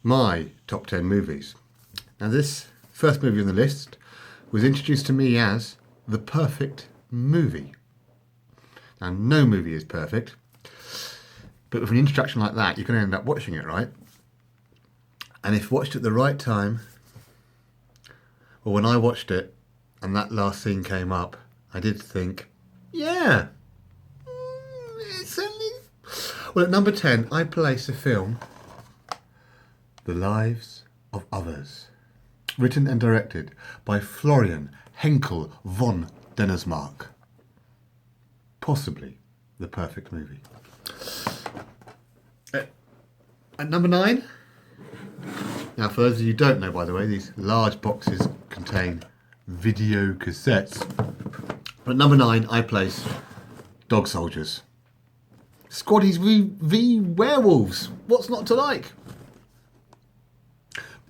my top 10 movies. Now, this first movie on the list was introduced to me as the perfect movie. Now, no movie is perfect, but with an introduction like that, you're going to end up watching it, right? And if watched at the right time, or when I watched it and that last scene came up, I did think, yeah, it's only... Well, at number 10, I place the film The Lives of Others, written and directed by Florian Henkel von Dennersmark. Possibly the perfect movie. At number 9, now for those of you who don't know, by the way, these large boxes contain video cassettes. But at number 9, I place Dog Soldiers. Squaddies v Werewolves. What's not to like?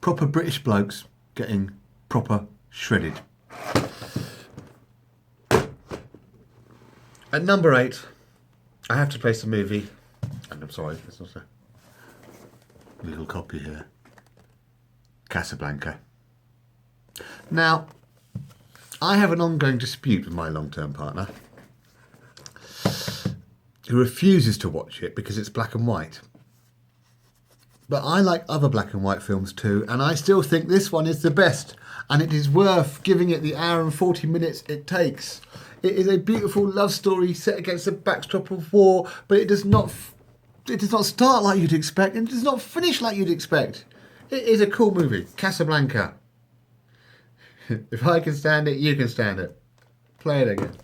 Proper British blokes getting proper shredded. At number 8, I have to place a movie, and I'm sorry, there's not a little copy here. Casablanca. Now, I have an ongoing dispute with my long-term partner, who refuses to watch it because it's black and white. But I like other black and white films too, and I still think this one is the best, and it is worth giving it the hour and 40 minutes it takes. It is a beautiful love story set against the backdrop of war, but it does not start like you'd expect, and it does not finish like you'd expect. It is a cool movie, Casablanca. If I can stand it, you can stand it. Play it again.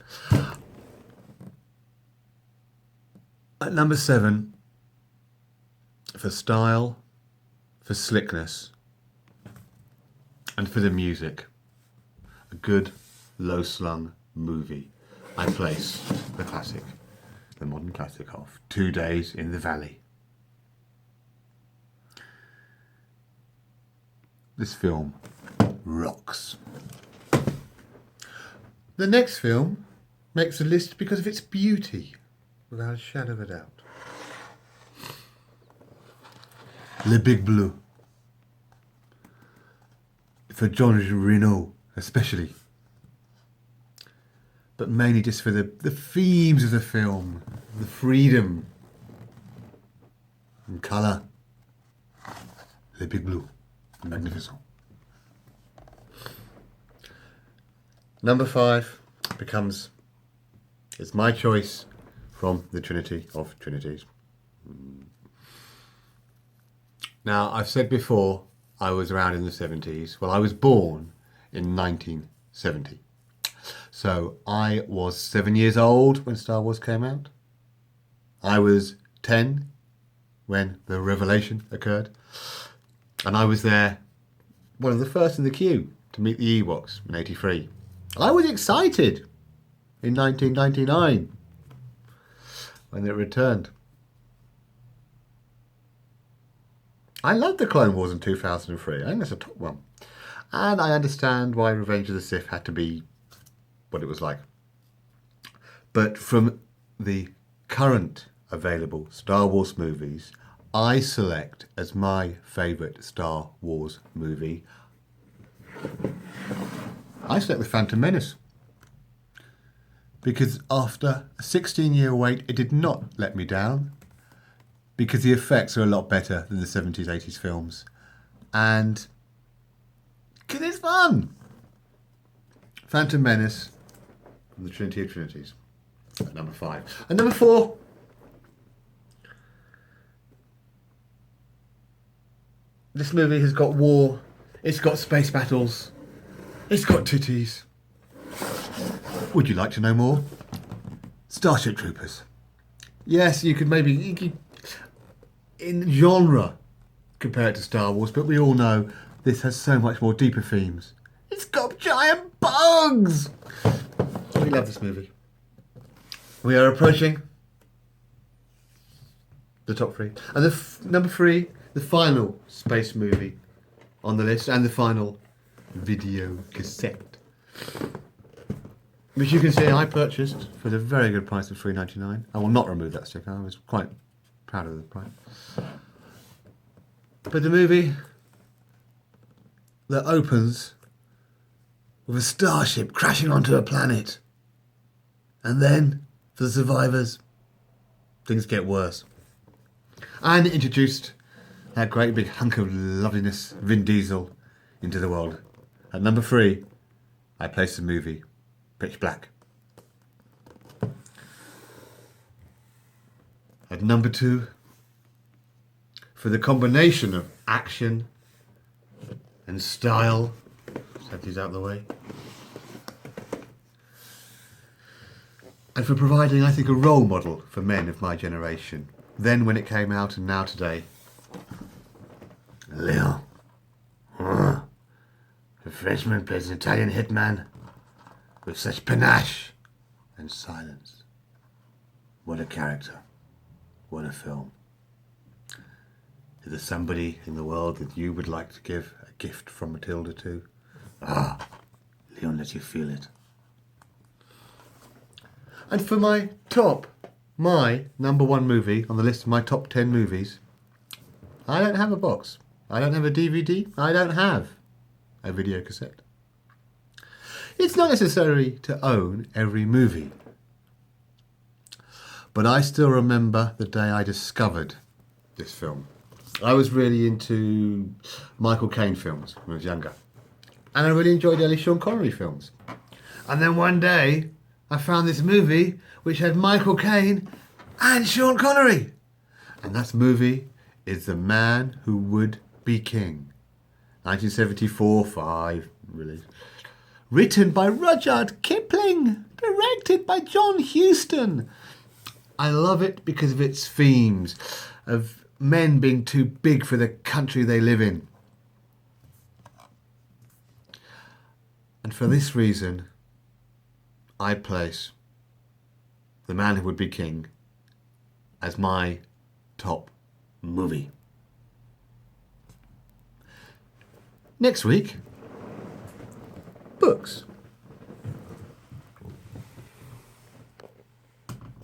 At number 7, for style, for slickness, and for the music, a good, low-slung movie, I place the classic, the modern classic of 2 Days in the Valley. This film rocks. The next film makes the list because of its beauty, without a shadow of a doubt. Le Big Bleu. For Jean Reno, especially. But mainly just for the themes of the film, the freedom and colour. Le Big Bleu. Magnificent. Number 5 it's my choice from the Trinity of Trinities. Now, I've said before, I was around in the 70s. Well, I was born in 1970. So I was 7 years old when Star Wars came out. I was 10 when the revelation occurred. And I was there, one of the first in the queue to meet the Ewoks in 83. I was excited in 1999 when it returned. I loved the Clone Wars in 2003. I think that's a top one. And I understand why Revenge of the Sith had to be what it was like. But from the current available Star Wars movies, I select as my favourite Star Wars movie, I select The Phantom Menace. Because after a 16-year wait, it did not let me down. Because the effects are a lot better than the 70s, 80s films. And because it's fun. Phantom Menace from the Trinity of Trinities at number 5. And number 4, this movie has got war, it's got space battles, it's got titties. Would you like to know more? Starship Troopers. Yes, you could in genre compare it to Star Wars, but we all know this has so much more deeper themes. It's got giant bugs! We love this movie. We are approaching the top 3. And number 3, the final space movie on the list, and the final video cassette, which you can see I purchased for the very good price of $3.99. I will not remove that sticker. I was quite proud of the price. But the movie that opens with a starship crashing onto a planet. And then, for the survivors, things get worse. And introduced that great big hunk of loveliness, Vin Diesel, into the world. At number 3, I placed the movie Pitch Black. At number 2, for the combination of action and style, set these out of the way, and for providing, I think, a role model for men of my generation, then when it came out and now today, Leon. The Frenchman plays an Italian hitman with such panache and silence. What a character. What a film. Is there somebody in the world that you would like to give a gift from Matilda to? Leon lets you feel it. And for my number 1 movie on the list of my top 10 movies, I don't have a box. I don't have a DVD. I don't have a video cassette. It's not necessary to own every movie. But I still remember the day I discovered this film. I was really into Michael Caine films when I was younger. And I really enjoyed early Sean Connery films. And then one day, I found this movie which had Michael Caine and Sean Connery. And that movie is The Man Who Would Be King. 1974-5 release. Written by Rudyard Kipling. Directed by John Huston. I love it because of its themes of men being too big for the country they live in. And for this reason, I place The Man Who Would Be King as my top movie. Next week, books.